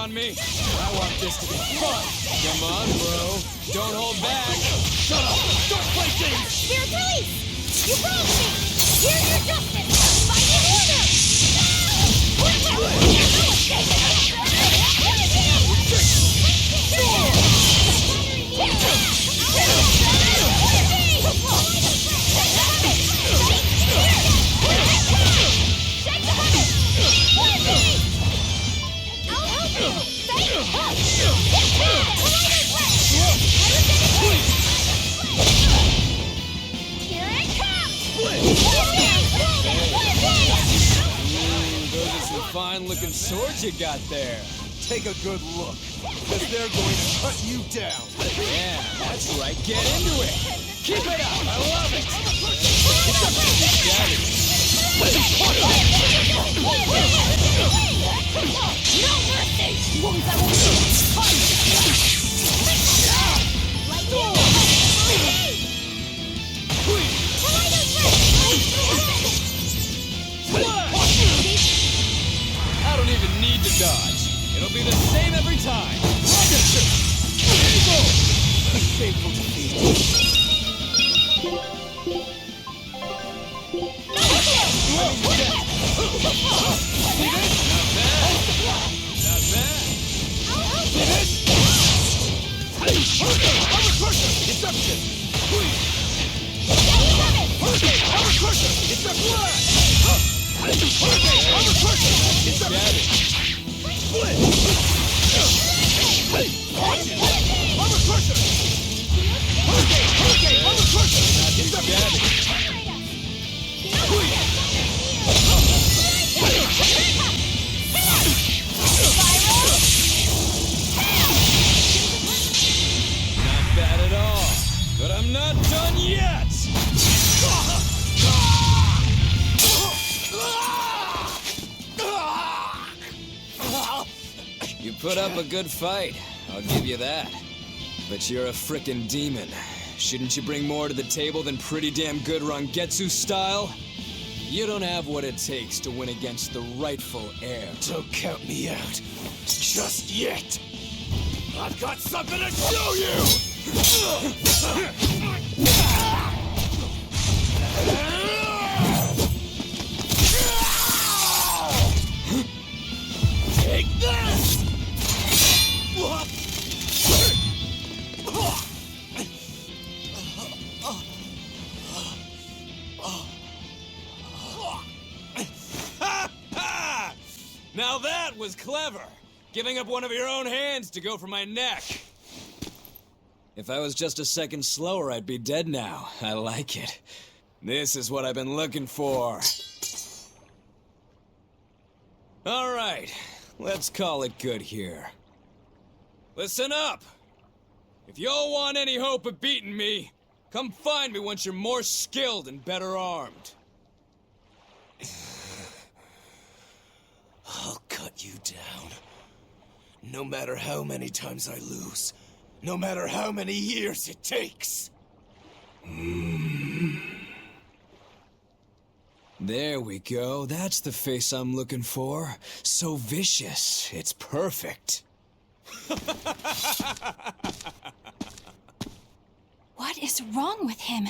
on me. I want this to be fun. Come on, bro. Don't hold back. Shut up. Don't play games. Spirit release! You wronged me! Here's your justice! Fighting order! Those are some fine-looking swords you got there. Take a good look, because they're going to cut you down. Yeah, that's right. Get into it. Keep it up. I love it. It's up to you, Daddy. No mercy! Wounds I won't punch! Like you! I don't even need to dodge. It'll be the same every time. Shameful defeat. See this? Not bad. Not bad. See this? Armor crusher! Deception! Hurricane! Armor crusher! Deception! Hurricane! Armor crusher! Deception! Split! Armor crusher! Hurricane! Armor crusher! Deception! Not bad at all, but I'm not done yet! You put up a good fight, I'll give you that. But you're a frickin' demon. Shouldn't you bring more to the table than pretty damn good Rangetsu style? You don't have what it takes to win against the rightful heir. Don't count me out. Just yet. I've got something to show you! Take this! Now that was clever! Giving up one of your own hands to go for my neck. If I was just a second slower, I'd be dead now. I like it. This is what I've been looking for. All right, let's call it good here. Listen up! If y'all want any hope of beating me, come find me once you're more skilled and better armed. I'll cut you down. No matter how many times I lose. No matter how many years it takes. There we go. That's the face I'm looking for. So vicious. It's perfect. What is wrong with him?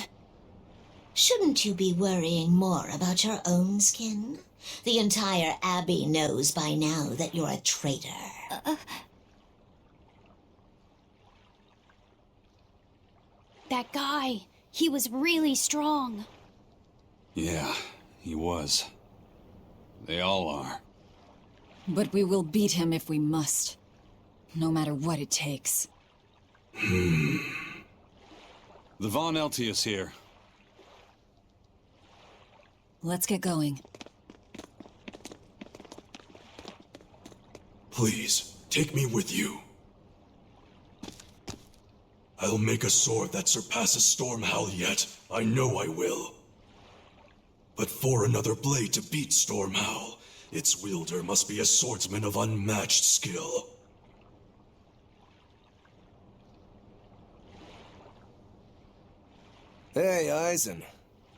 Shouldn't you be worrying more about your own skin? The entire Abbey knows by now that you're a traitor. That guy, he was really strong. Yeah, he was. They all are. But we will beat him if we must. No matter what it takes. The Von Eltius here. Let's get going. Please, take me with you. I'll make a sword that surpasses Stormhowl yet. I know I will. But for another blade to beat Stormhowl, its wielder must be a swordsman of unmatched skill. Hey, Eisen.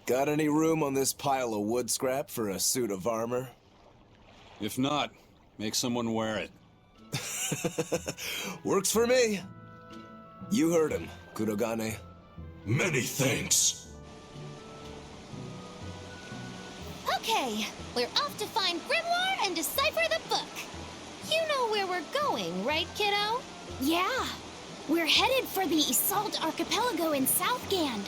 Got any room on this pile of wood scrap for a suit of armor? If not, make someone wear it. Works for me. You heard him, Kurogane. Many thanks. Okay, we're off to find Grimoire and decipher the book. You know where we're going, right, kiddo? Yeah. We're headed for the Isolde Archipelago in South Gand.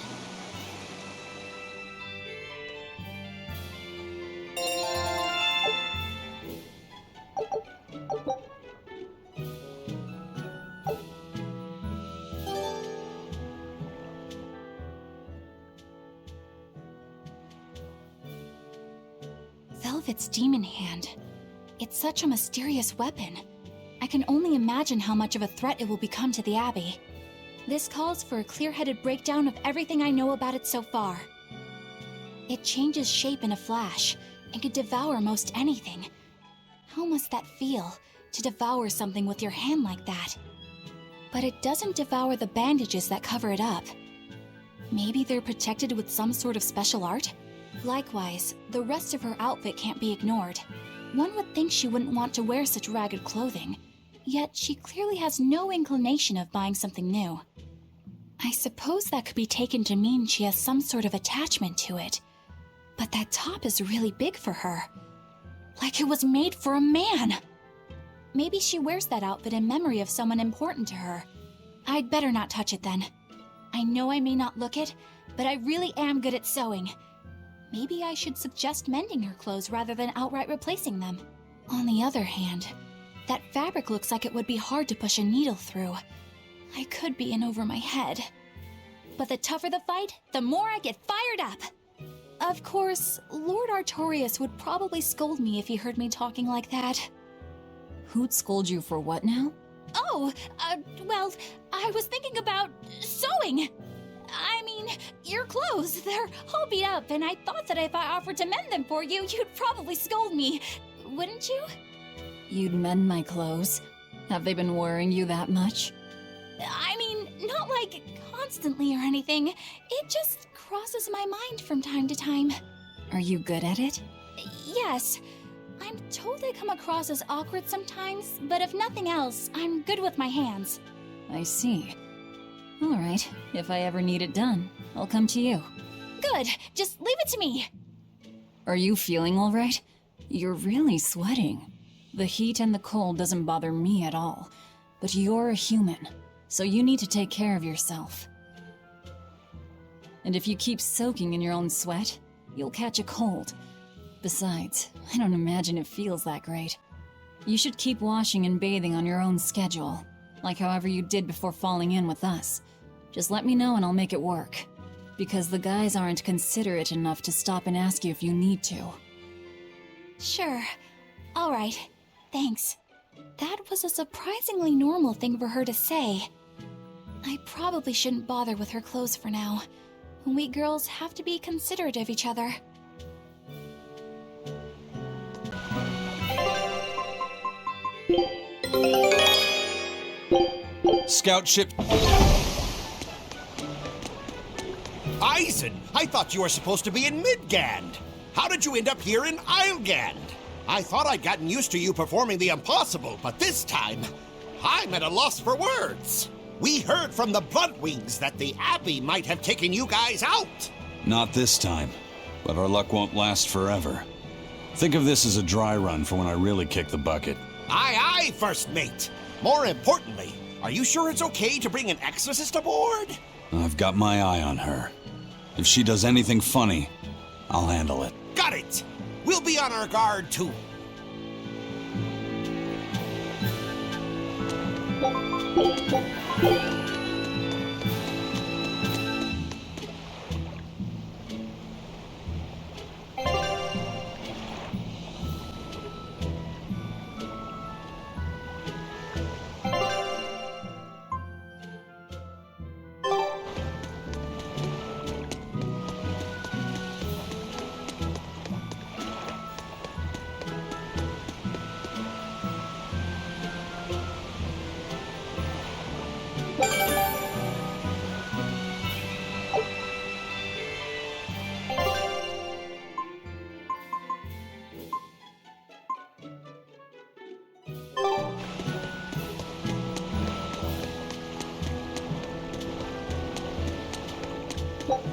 Velvet's demon hand. It's such a mysterious weapon. I can only imagine how much of a threat it will become to the Abbey. This calls for a clear-headed breakdown of everything I know about it so far. It changes shape in a flash, and can devour most anything. How must that feel, to devour something with your hand like that? But it doesn't devour the bandages that cover it up. Maybe they're protected with some sort of special art? Likewise, the rest of her outfit can't be ignored. One would think she wouldn't want to wear such ragged clothing, yet she clearly has no inclination of buying something new. I suppose that could be taken to mean she has some sort of attachment to it. But that top is really big for her. Like it was made for a man. Maybe she wears that outfit in memory of someone important to her. I'd better not touch it then. I know I may not look it, but I really am good at sewing. Maybe I should suggest mending her clothes rather than outright replacing them. On the other hand, that fabric looks like it would be hard to push a needle through. I could be in over my head. But the tougher the fight, the more I get fired up. Of course, Lord Artorias would probably scold me if he heard me talking like that. Who'd scold you for what now? Oh, well, I was thinking about sewing. I mean, your clothes, they're all beat up, and I thought that if I offered to mend them for you, you'd probably scold me. Wouldn't you? You'd mend my clothes? Have they been worrying you that much? I mean, not like constantly or anything. It just crosses my mind from time to time. Are you good at it? Yes. I'm told I come across as awkward sometimes, but if nothing else, I'm good with my hands. I see. All right, if I ever need it done, I'll come to you. Good, just leave it to me. Are you feeling all right? You're really sweating. The heat and the cold doesn't bother me at all, but you're a human, so you need to take care of yourself. And if you keep soaking in your own sweat, you'll catch a cold. Besides, I don't imagine it feels that great. You should keep washing and bathing on your own schedule, like however you did before falling in with us. Just let me know and I'll make it work. Because the guys aren't considerate enough to stop and ask you if you need to. Sure. All right. Thanks. That was a surprisingly normal thing for her to say. I probably shouldn't bother with her clothes for now. We girls have to be considerate of each other. Scout ship. Eisen, I thought you were supposed to be in Midgand. How did you end up here in Islegand? I thought I'd gotten used to you performing the impossible, but this time, I'm at a loss for words. We heard from the Bloodwings that the Abbey might have taken you guys out. Not this time, but our luck won't last forever. Think of this as a dry run for when I really kick the bucket. Aye, aye, First Mate. More importantly, are you sure it's okay to bring an exorcist aboard? I've got my eye on her. If she does anything funny, I'll handle it. Got it! We'll be on our guard, too.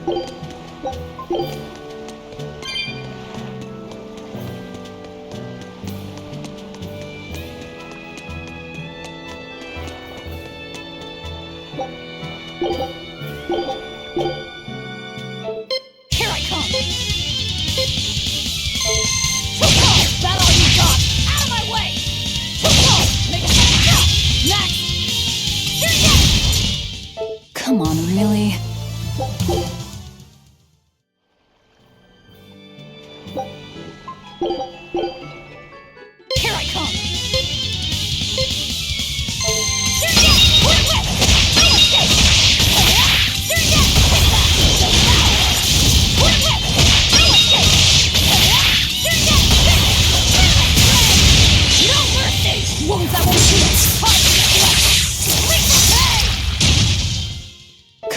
Here I come! Is that all you got? Out of my way! Make a jump! Next! Here you go! Come on, really? Here I come! Here you go! Quick whip! No escape! Here you go! Take that! Quick whip! No escape! Here you go! No mercy! Wounds that won't heal! Hard to get left!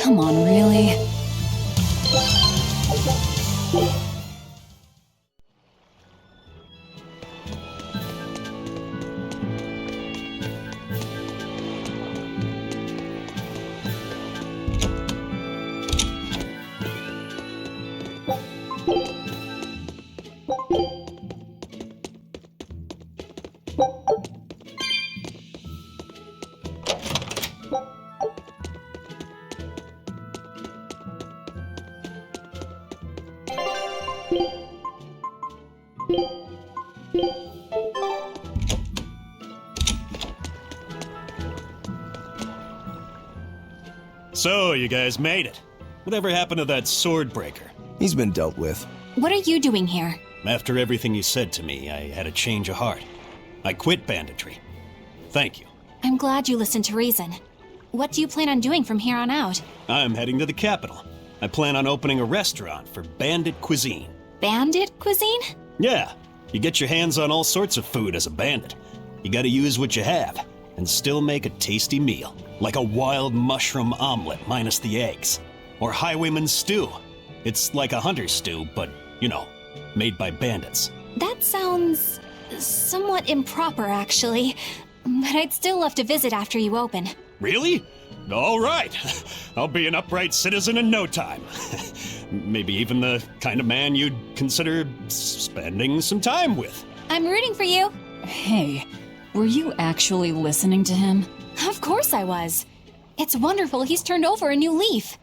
Come on, really? So, you guys made it. Whatever happened to that sword breaker? He's been dealt with. What are you doing here? After everything you said to me, I had a change of heart. I quit banditry. Thank you. I'm glad you listened to reason. What do you plan on doing from here on out? I'm heading to the capital. I plan on opening a restaurant for bandit cuisine. Bandit cuisine? Yeah, you get your hands on all sorts of food as a bandit. You gotta use what you have, and still make a tasty meal. Like a wild mushroom omelet minus the eggs. Or highwayman stew. It's like a hunter's stew, but, you know, made by bandits. That sounds somewhat improper, actually. But I'd still love to visit after you open. Really? All right. I'll be an upright citizen in no time. Maybe even the kind of man you'd consider spending some time with. I'm rooting for you. Hey, were you actually listening to him? Of course I was. It's wonderful he's turned over a new leaf.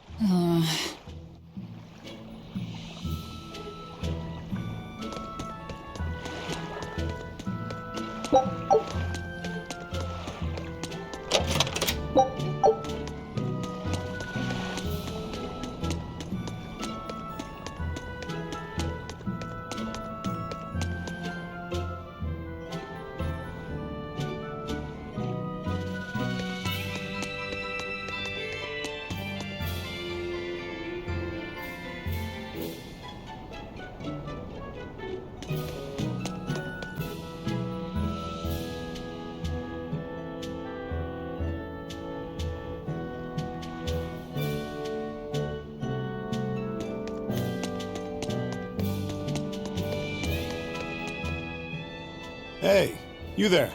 Hey, you there.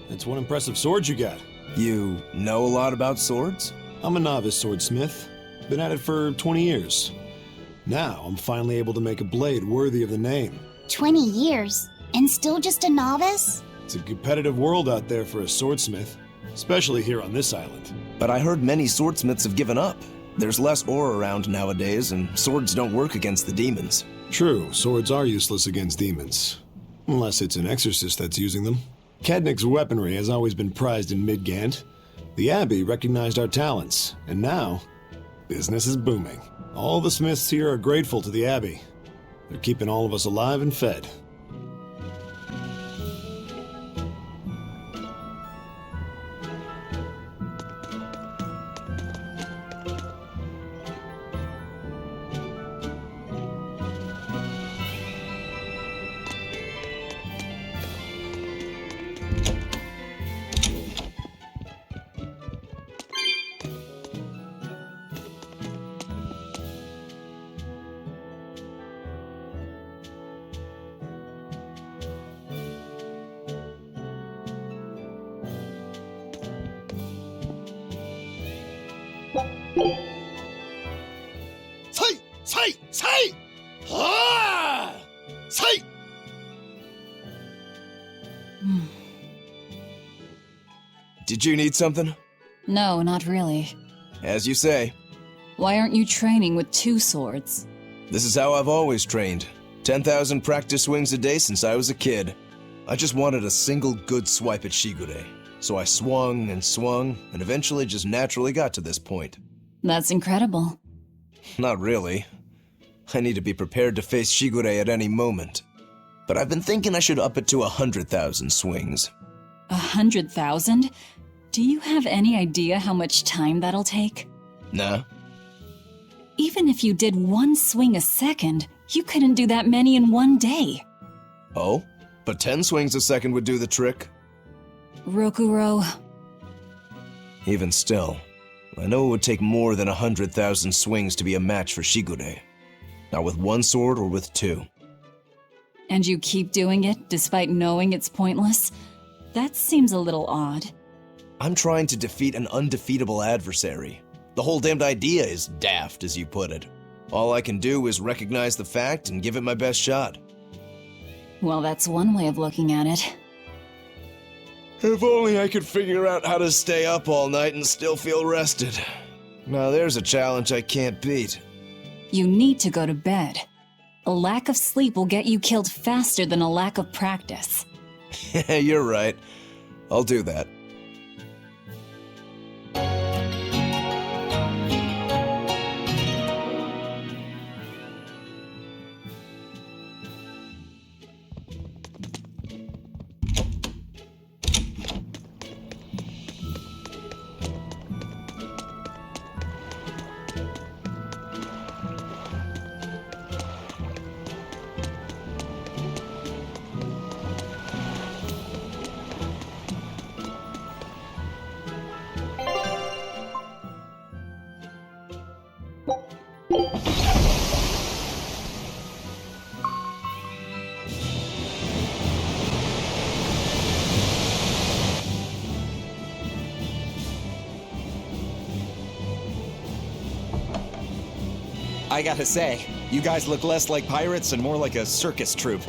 That's one impressive sword you got. You know a lot about swords? I'm a novice swordsmith. Been at it for 20 years. Now, I'm finally able to make a blade worthy of the name. 20 years, and still just a novice? It's a competitive world out there for a swordsmith, especially here on this island. But I heard many swordsmiths have given up. There's less ore around nowadays, and swords don't work against the demons. True, swords are useless against demons. Unless it's an exorcist that's using them. Kadnik's weaponry has always been prized in Midgand. The Abbey recognized our talents, and now, business is booming. All the smiths here are grateful to the Abbey. They're keeping all of us alive and fed. Hey! Did you need something? No, not really. As you say. Why aren't you training with 2 swords? This is how I've always trained. 10,000 practice swings a day since I was a kid. I just wanted a single good swipe at Shigure. So I swung, and eventually just naturally got to this point. That's incredible. Not really. I need to be prepared to face Shigure at any moment. But I've been thinking I should up it to 100,000 swings. 100,000? Do you have any idea how much time that'll take? Nah. Even if you did 1 swing a second, you couldn't do that many in 1 day. Oh? But 10 swings a second would do the trick. Rokuro. Even still, I know it would take more than 100,000 swings to be a match for Shigure. Not with 1 sword or with 2. And you keep doing it despite knowing it's pointless? That seems a little odd. I'm trying to defeat an undefeatable adversary. The whole damned idea is daft, as you put it. All I can do is recognize the fact and give it my best shot. Well, that's one way of looking at it. If only I could figure out how to stay up all night and still feel rested. Now there's a challenge I can't beat. You need to go to bed. A lack of sleep will get you killed faster than a lack of practice. You're right. I'll do that. I gotta say, you guys look less like pirates and more like a circus troupe.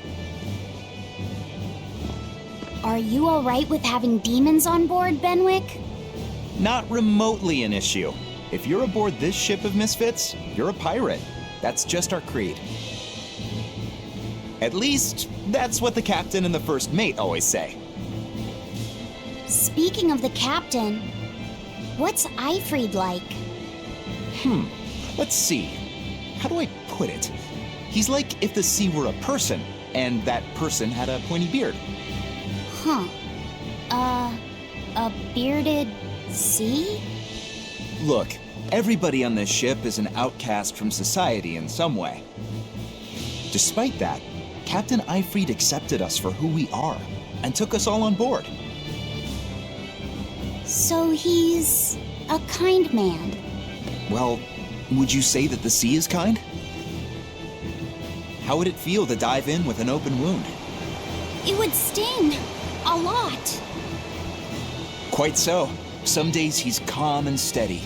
Are you alright with having demons on board, Benwick? Not remotely an issue. If you're aboard this ship of misfits, you're a pirate. That's just our creed. At least, that's what the captain and the first mate always say. Speaking of the captain, what's Eifried like? Let's see. How do I put it? He's like if the sea were a person, and that person had a pointy beard. Huh. A bearded sea? Look, everybody on this ship is an outcast from society in some way. Despite that, Captain Eifried accepted us for who we are, and took us all on board. So he's a kind man. Well, would you say that the sea is kind? How would it feel to dive in with an open wound? It would sting. A lot. Quite so. Some days he's calm and steady,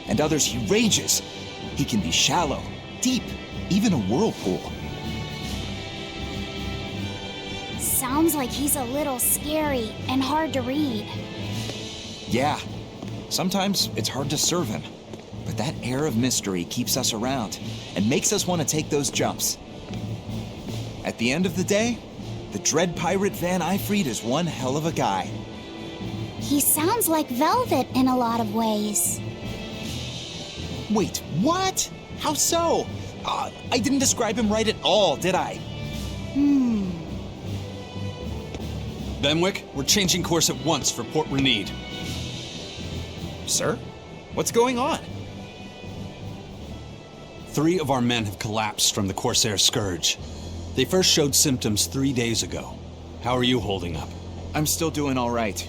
and others he rages. He can be shallow, deep, even a whirlpool. Sounds like he's a little scary and hard to read. Yeah, sometimes it's hard to serve him. But that air of mystery keeps us around and makes us want to take those jumps. At the end of the day, the dread pirate Van Eifried is one hell of a guy. He sounds like Velvet in a lot of ways. Wait, what? How so? I didn't describe him right at all, did I? Benwick, we're changing course at once for Port Renede. Sir? What's going on? 3 of our men have collapsed from the Corsair Scourge. They first showed symptoms 3 days ago. How are you holding up? I'm still doing all right.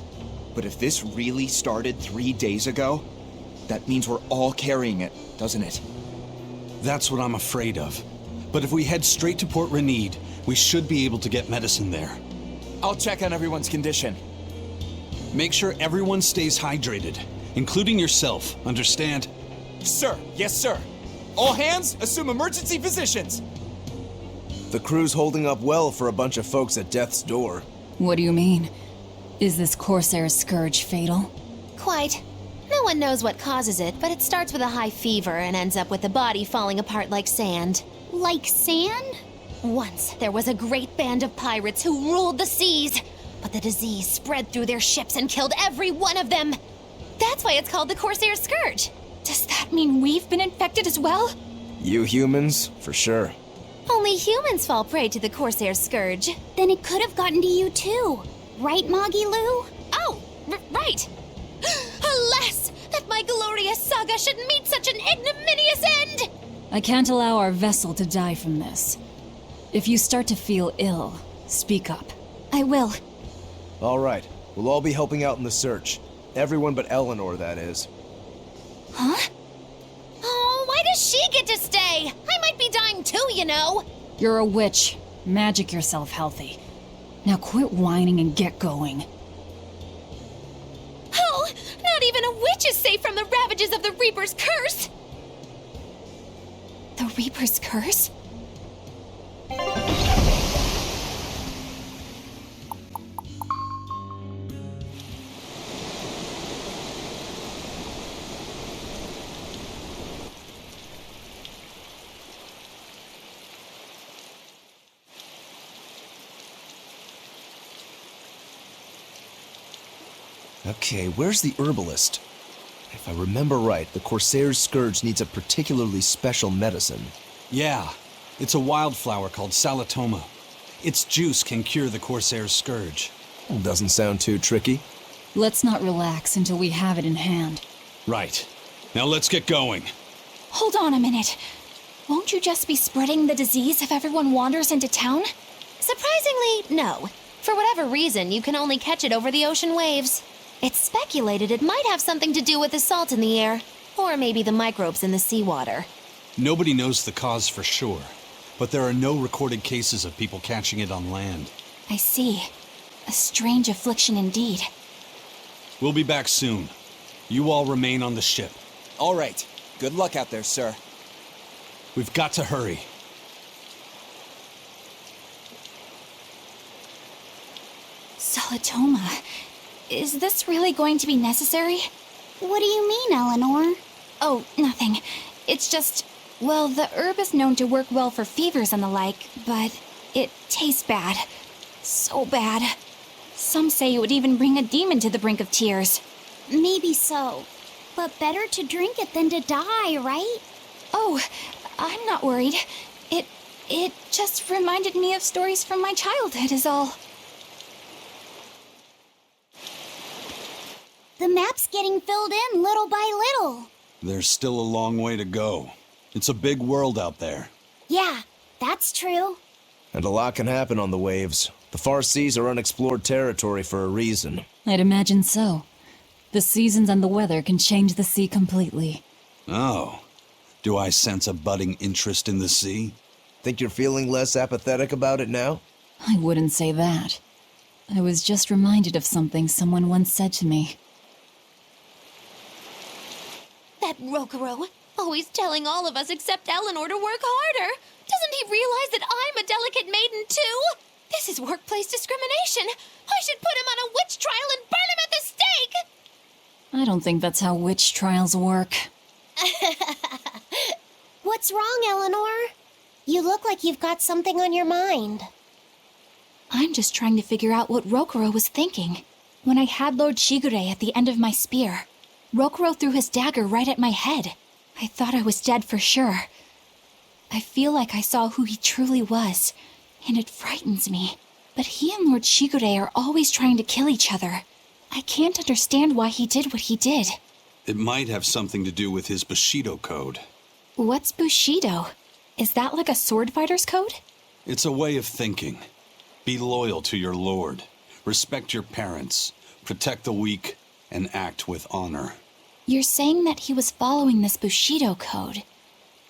But if this really started 3 days ago, that means we're all carrying it, doesn't it? That's what I'm afraid of. But if we head straight to Port Renede, we should be able to get medicine there. I'll check on everyone's condition. Make sure everyone stays hydrated, including yourself, understand? Sir, yes sir. All hands, assume emergency positions. The crew's holding up well for a bunch of folks at death's door. What do you mean? Is this Corsair Scourge fatal? Quite. No one knows what causes it, but it starts with a high fever and ends up with the body falling apart like sand. Like sand? Once, there was a great band of pirates who ruled the seas, but the disease spread through their ships and killed every one of them. That's why it's called the Corsair Scourge. Does that mean we've been infected as well? You humans, for sure. Only humans fall prey to the Corsair Scourge. Then it could have gotten to you too. Right, Moggy Lou? Oh, right. Alas, that my glorious saga should meet such an ignominious end! I can't allow our vessel to die from this. If you start to feel ill, speak up. I will. All right, we'll all be helping out in the search. Everyone but Eleanor, that is. Huh? Oh, why does she get to stay? I might be dying too, you know. You're a witch. Magic yourself healthy. Now quit whining and get going. Oh, not even a witch is safe from the ravages of the Reaper's curse! The Reaper's curse? Okay, where's the herbalist? If I remember right, the Corsair's Scourge needs a particularly special medicine. Yeah, it's a wildflower called Salatoma. Its juice can cure the Corsair's Scourge. Doesn't sound too tricky. Let's not relax until we have it in hand. Right. Now let's get going. Hold on a minute. Won't you just be spreading the disease if everyone wanders into town? Surprisingly, no. For whatever reason, you can only catch it over the ocean waves. It's speculated it might have something to do with the salt in the air, or maybe the microbes in the seawater. Nobody knows the cause for sure, but there are no recorded cases of people catching it on land. I see. A strange affliction indeed. We'll be back soon. You all remain on the ship. All right. Good luck out there, sir. We've got to hurry. Salatoma. Is this really going to be necessary? What do you mean, Eleanor? Oh, nothing. It's just, well, the herb is known to work well for fevers and the like, but it tastes bad. So bad. Some say it would even bring a demon to the brink of tears. Maybe so. But better to drink it than to die, right? Oh, I'm not worried. It just reminded me of stories from my childhood is all. The map's getting filled in little by little. There's still a long way to go. It's a big world out there. Yeah, that's true. And a lot can happen on the waves. The far seas are unexplored territory for a reason. I'd imagine so. The seasons and the weather can change the sea completely. Oh. Do I sense a budding interest in the sea? Think you're feeling less apathetic about it now? I wouldn't say that. I was just reminded of something someone once said to me. That Rokuro, always telling all of us except Eleanor to work harder. Doesn't he realize that I'm a delicate maiden too? This is workplace discrimination. I should put him on a witch trial and burn him at the stake! I don't think that's how witch trials work. What's wrong, Eleanor? You look like you've got something on your mind. I'm just trying to figure out what Rokuro was thinking. When I had Lord Shigure at the end of my spear, Rokuro threw his dagger right at my head. I thought I was dead for sure. I feel like I saw who he truly was, and it frightens me. But he and Lord Shigure are always trying to kill each other. I can't understand why he did what he did. It might have something to do with his Bushido code. What's Bushido? Is that like a sword fighter's code? It's a way of thinking. Be loyal to your lord. Respect your parents. Protect the weak. And act with honor. You're saying that he was following this Bushido code,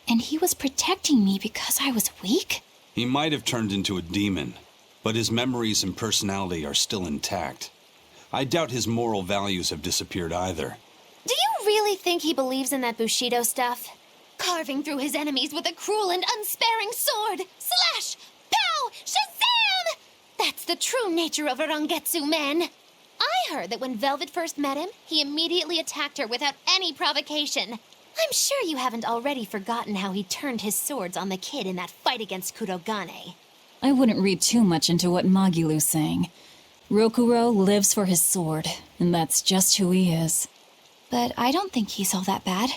and he was protecting me because I was weak? He might have turned into a demon, but his memories and personality are still intact. I doubt his moral values have disappeared either. Do you really think he believes in that Bushido stuff? Carving through his enemies with a cruel and unsparing sword! Slash! Pow! Shazam! That's the true nature of a Rangetsu man. her that when Velvet first met him, he immediately attacked her without any provocation. I'm sure you haven't already forgotten how he turned his swords on the kid in that fight against Kurogane. I wouldn't read too much into what Magilu's saying. Rokuro lives for his sword, and that's just who he is. But I don't think he's all that bad.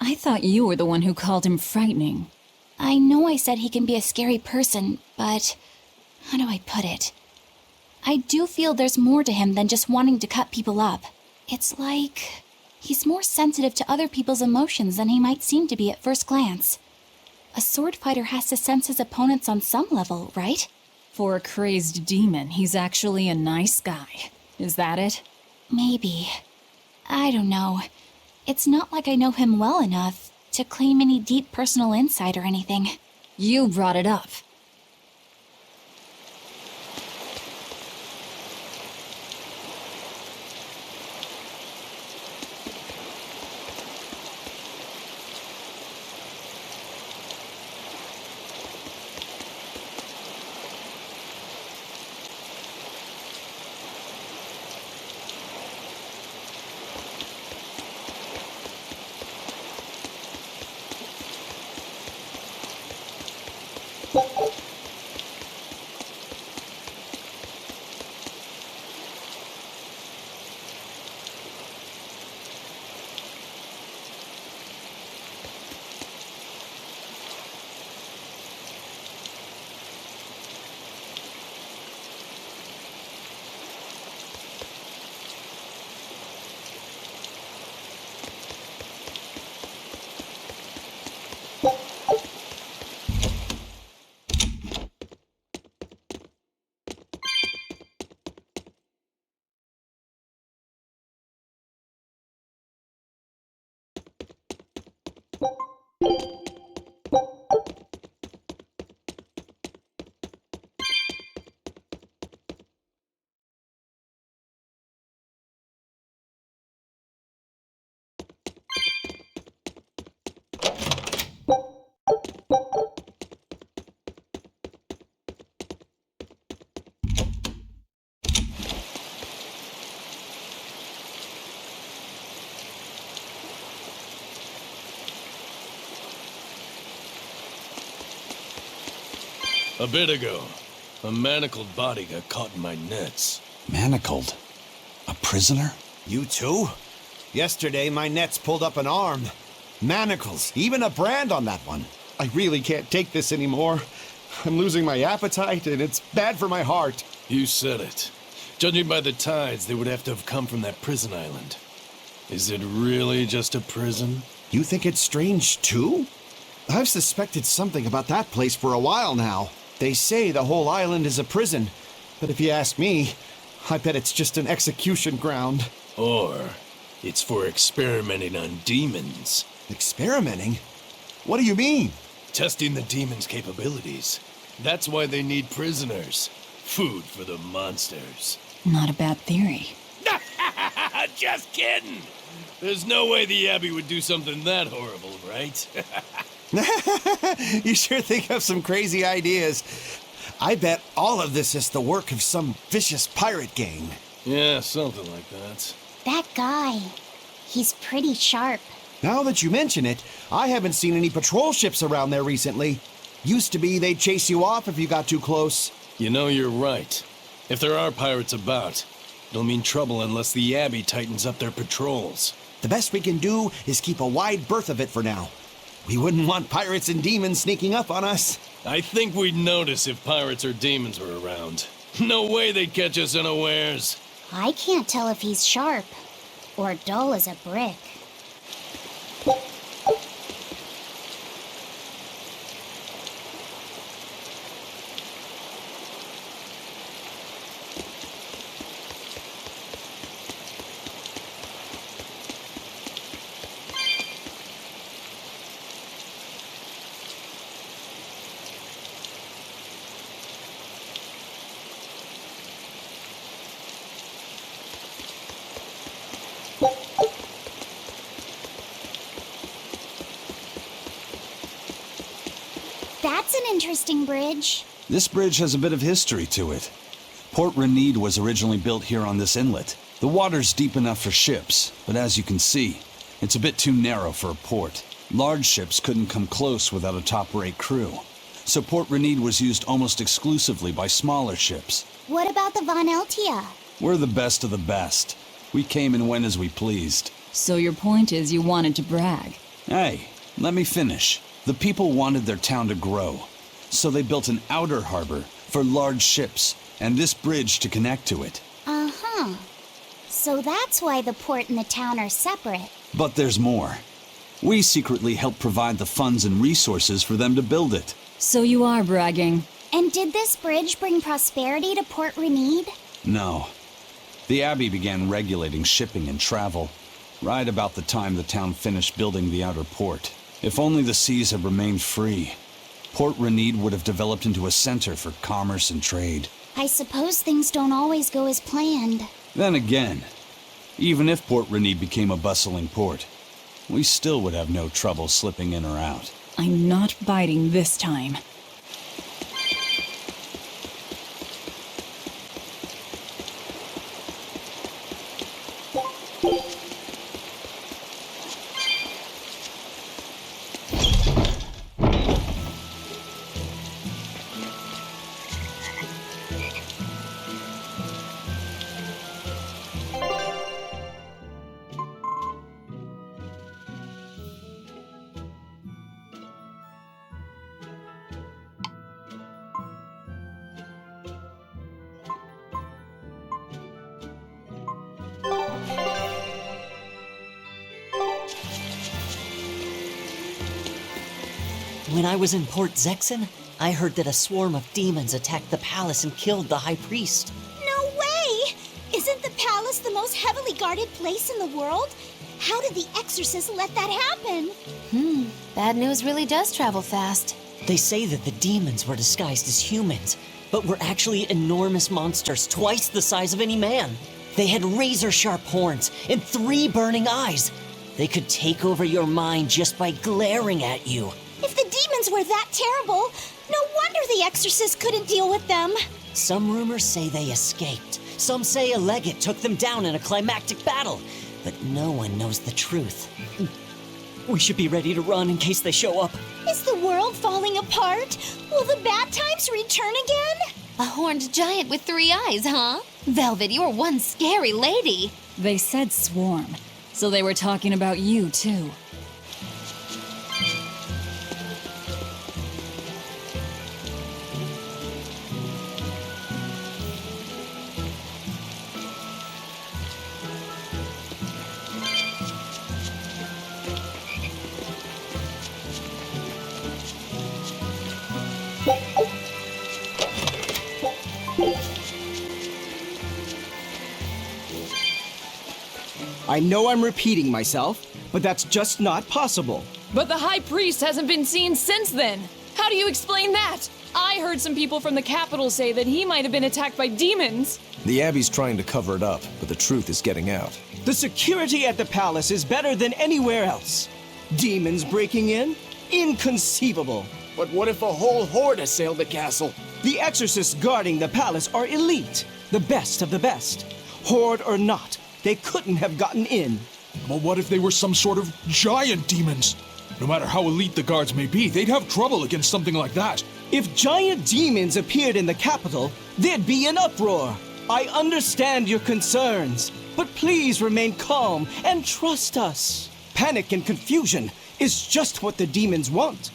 I thought you were the one who called him frightening. I know I said he can be a scary person, but how do I put it? I do feel there's more to him than just wanting to cut people up. It's like he's more sensitive to other people's emotions than he might seem to be at first glance. A sword fighter has to sense his opponents on some level, right? For a crazed demon, he's actually a nice guy. Is that it? Maybe. I don't know. It's not like I know him well enough to claim any deep personal insight or anything. You brought it up. A bit ago, a manacled body got caught in my nets. Manacled? A prisoner? You too? Yesterday, my nets pulled up an arm. Manacles, even a brand on that one. I really can't take this anymore. I'm losing my appetite, and it's bad for my heart. You said it. Judging by the tides, they would have to have come from that prison island. Is it really just a prison? You think it's strange, too? I've suspected something about that place for a while now. They say the whole island is a prison, but if you ask me, I bet it's just an execution ground. Or it's for experimenting on demons. Experimenting? What do you mean? Testing the demons' capabilities. That's why they need prisoners. Food for the monsters. Not a bad theory. Just kidding! There's no way the Abbey would do something that horrible, right? You sure think of some crazy ideas. I bet all of this is the work of some vicious pirate gang. Yeah, something like that. That guy, he's pretty sharp. Now that you mention it, I haven't seen any patrol ships around there recently. Used to be they'd chase you off if you got too close. You know, you're right. If there are pirates about, it'll mean trouble unless the Abbey tightens up their patrols. The best we can do is keep a wide berth of it for now. We wouldn't want pirates and demons sneaking up on us. I think we'd notice if pirates or demons were around. No way they'd catch us unawares. I can't tell if he's sharp or dull as a brick. That's an interesting bridge. This bridge has a bit of history to it. Port Renede was originally built here on this inlet. The water's deep enough for ships, but as you can see, it's a bit too narrow for a port. Large ships couldn't come close without a top-rate crew. So Port Renede was used almost exclusively by smaller ships. What about the Von Eltia? We're the best of the best. We came and went as we pleased. So your point is you wanted to brag? Hey, let me finish. The people wanted their town to grow, so they built an outer harbor for large ships, and this bridge to connect to it. Uh-huh. So that's why the port and the town are separate. But there's more. We secretly helped provide the funds and resources for them to build it. So you are bragging. And did this bridge bring prosperity to Port Renede? No. The Abbey began regulating shipping and travel, right about the time the town finished building the outer port. If only the seas had remained free, Port Renede would have developed into a center for commerce and trade. I suppose things don't always go as planned. Then again, even if Port Renede became a bustling port, we still would have no trouble slipping in or out. I'm not biting this time. When I was in Port Zexen, I heard that a swarm of demons attacked the palace and killed the High Priest. No way! Isn't the palace the most heavily guarded place in the world? How did the exorcist let that happen? Bad news really does travel fast. They say that the demons were disguised as humans, but were actually enormous monsters twice the size of any man. They had razor-sharp horns and 3 burning eyes. They could take over your mind just by glaring at you. If the demons were that terrible, no wonder the exorcist couldn't deal with them. Some rumors say they escaped. Some say a legate took them down in a climactic battle. But no one knows the truth. We should be ready to run in case they show up. Is the world falling apart? Will the bad times return again? A horned giant with 3 eyes, huh? Velvet, you're one scary lady. They said swarm, so they were talking about you, too. I know I'm repeating myself, but that's just not possible. But the High Priest hasn't been seen since then. How do you explain that? I heard some people from the capital say that he might have been attacked by demons. The Abbey's trying to cover it up, but the truth is getting out. The security at the palace is better than anywhere else. Demons breaking in? Inconceivable. But what if a whole horde assailed the castle? The exorcists guarding the palace are elite, the best of the best. Horde or not, they couldn't have gotten in. But what if they were some sort of giant demons? No matter how elite the guards may be, they'd have trouble against something like that. If giant demons appeared in the capital, there'd be an uproar. I understand your concerns, but please remain calm and trust us. Panic and confusion is just what the demons want.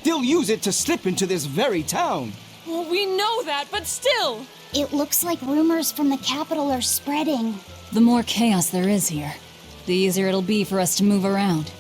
They'll use it to slip into this very town. Well, we know that, but still. It looks like rumors from the capital are spreading. The more chaos there is here, the easier it'll be for us to move around.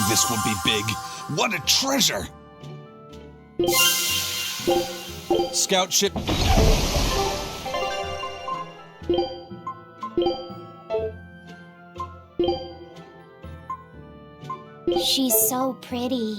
This will be big. What a treasure! Scout ship. She's so pretty.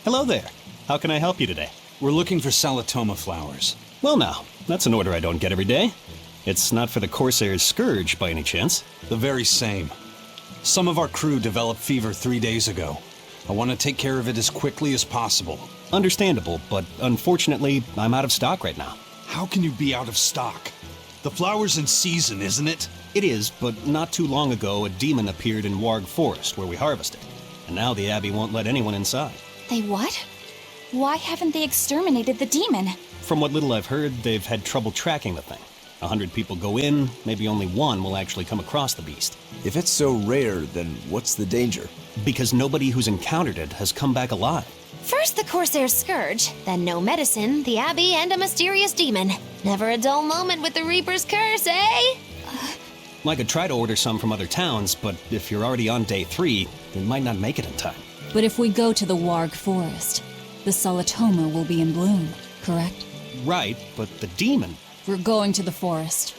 Hello there. How can I help you today? We're looking for Salatoma flowers. Well now, that's an order I don't get every day. It's not for the Corsair's Scourge by any chance? The very same. Some of our crew developed fever 3 days ago. I want to take care of it as quickly as possible. Understandable, but unfortunately, I'm out of stock right now. How can you be out of stock? The flower's in season, isn't it? It is, but not too long ago, a demon appeared in Warg Forest, where we harvested. And now the Abbey won't let anyone inside. They what? Why haven't they exterminated the demon? From what little I've heard, they've had trouble tracking the thing. 100 people go in, maybe only one will actually come across the beast. If it's so rare, then what's the danger? Because nobody who's encountered it has come back alive. First the Corsair's Scourge, then no medicine, the Abbey, and a mysterious demon. Never a dull moment with the Reaper's Curse, eh? I could try to order some from other towns, but if you're already on day 3, they might not make it in time. But if we go to the Warg Forest, the Salatoma will be in bloom, correct? Right, but the demon... We're going to the forest.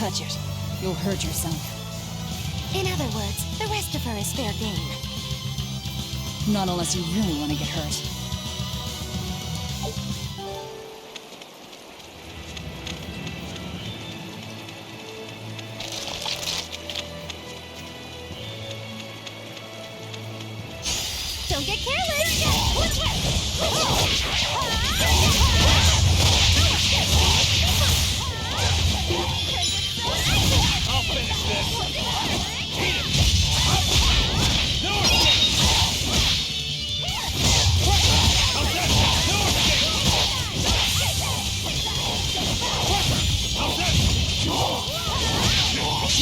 touch it. You'll hurt yourself. In other words, the rest of her is fair game. Not unless you really want to get hurt. Don't get careless! I'll finish this! Eat it!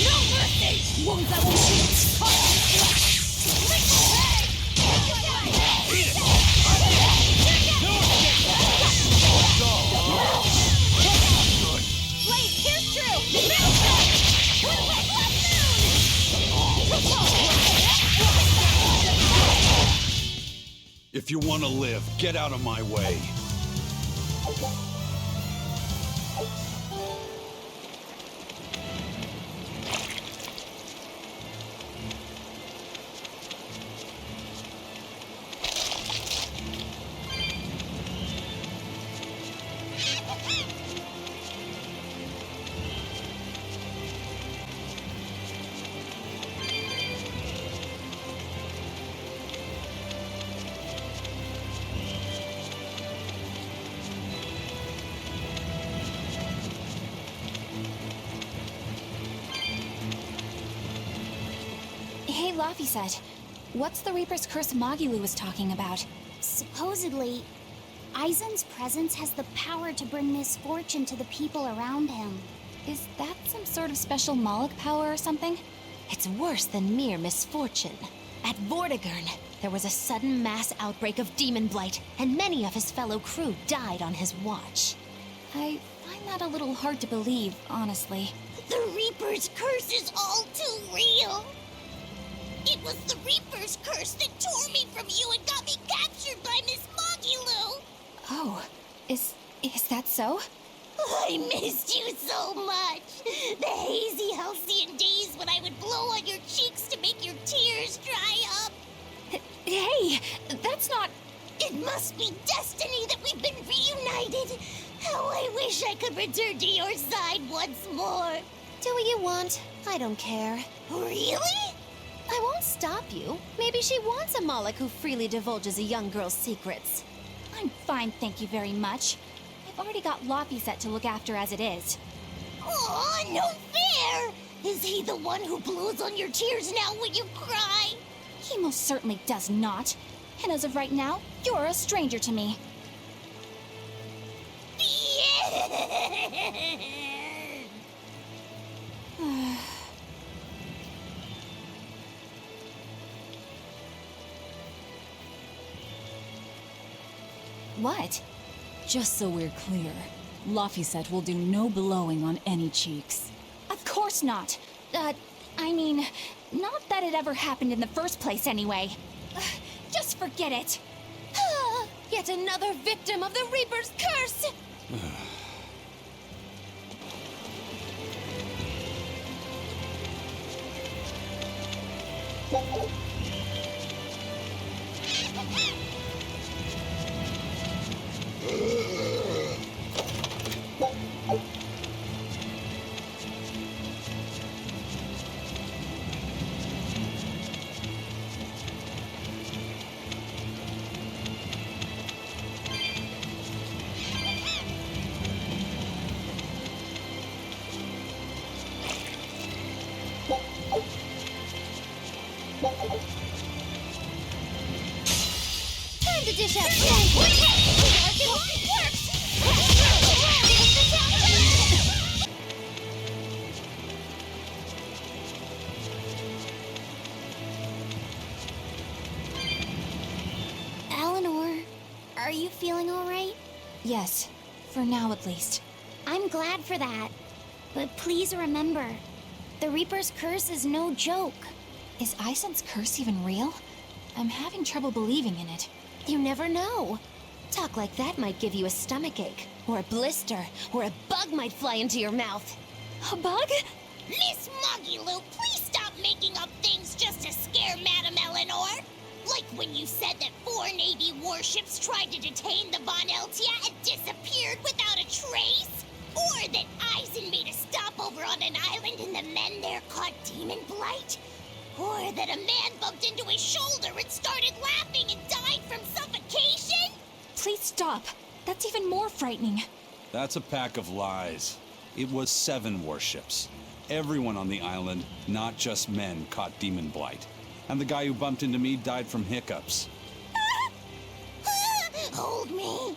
No mercy! Wounds that will shoot! Blade, here's true! If you want to live, get out of my way. Hey, Laphicet, what's the Reaper's Curse Magilu was talking about? Supposedly, Aizen's presence has the power to bring misfortune to the people around him. Is that some sort of special Moloch power or something? It's worse than mere misfortune. At Vortigern, there was a sudden mass outbreak of demon blight, and many of his fellow crew died on his watch. I find that a little hard to believe, honestly. The Reaper's curse is all too real. It was the Reaper's curse that tore me from you and got me captured by Miss Magilu. Oh, is that so? I missed you so much. The hazy, halcyon days when I would blow on your cheeks to make your tears dry up. Hey, that's not... It must be destiny that we've been reunited. How I wish I could return to your side once more. Do what you want. I don't care. Really? I won't stop you. Maybe she wants a Moloch who freely divulges a young girl's secrets. I'm fine, thank you very much. I've already got Laphicet to look after as it is. Aw, no fair! Is he the one who blows on your tears now when you cry? He most certainly does not. And as of right now, you're a stranger to me. What? Just so we're clear, Laphicet will do no blowing on any cheeks. Of course not. I mean, not that it ever happened in the first place anyway. Just forget it. Yet another victim of the Reaper's curse! Time to dish out it works! Eleanor, are you feeling all right? Yes, for now at least. I'm glad for that. But please remember, the Reaper's curse is no joke. Is Aizen's curse even real? I'm having trouble believing in it. You never know. Talk like that might give you a stomachache, or a blister, or a bug might fly into your mouth. A bug? Miss Muggyloo, please stop making up things just to scare Madame Eleanor. Like when you said that 4 Navy warships tried to detain the Von Eltia and disappeared without a trace. Or that Eisen made a stopover on an island and the men there caught demon blight. Or that a man bumped into his shoulder and started laughing and died from suffocation. Please stop. That's even more frightening. That's a pack of lies. It was 7 warships. Everyone on the island, not just men, caught demon blight. And the guy who bumped into me died from hiccups. Hold me.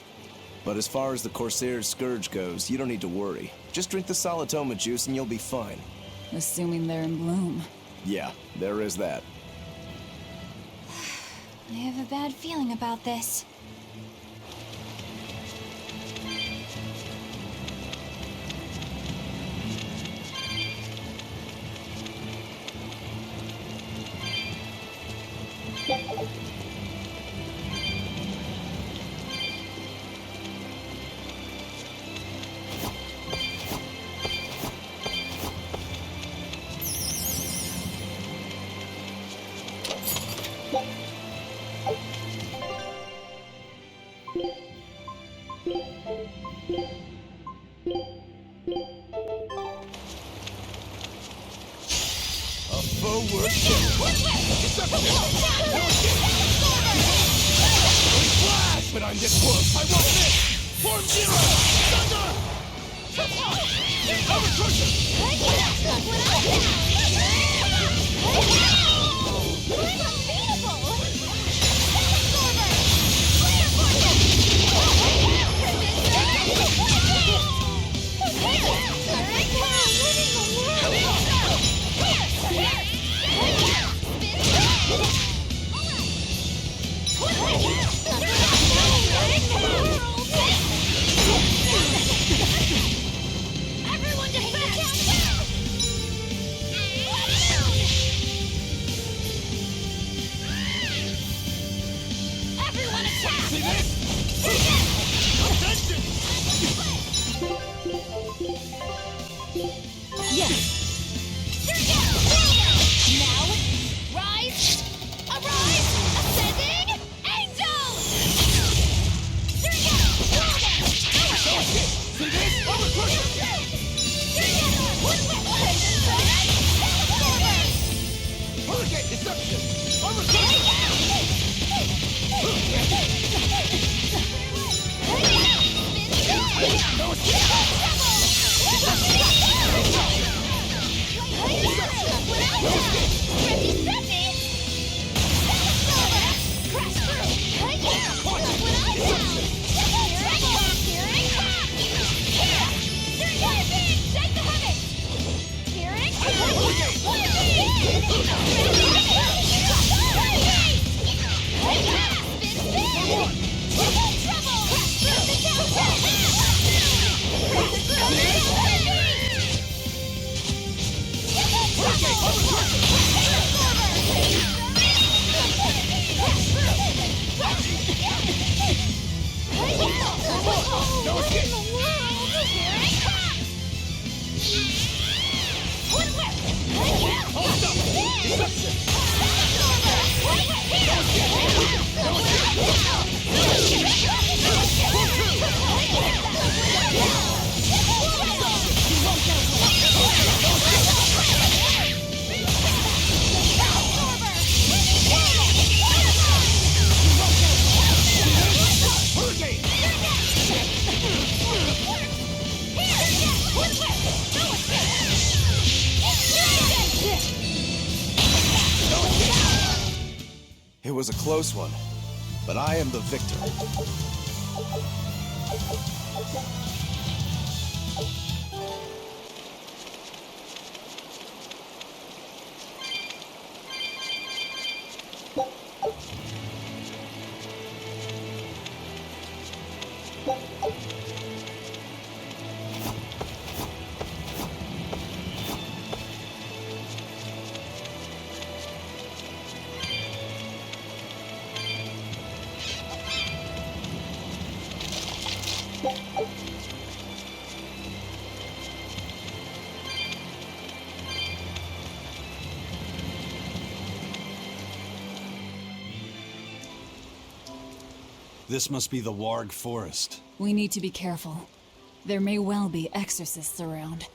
But as far as the Corsair's Scourge goes, you don't need to worry. Just drink the Solitoma juice and you'll be fine. Assuming they're in bloom. Yeah, there is that. I have a bad feeling about this. But I'm this close. I won't miss. Form 0. Thunder. It was a close one, but I am the victor. This must be the Warg Forest. We need to be careful. There may well be exorcists around.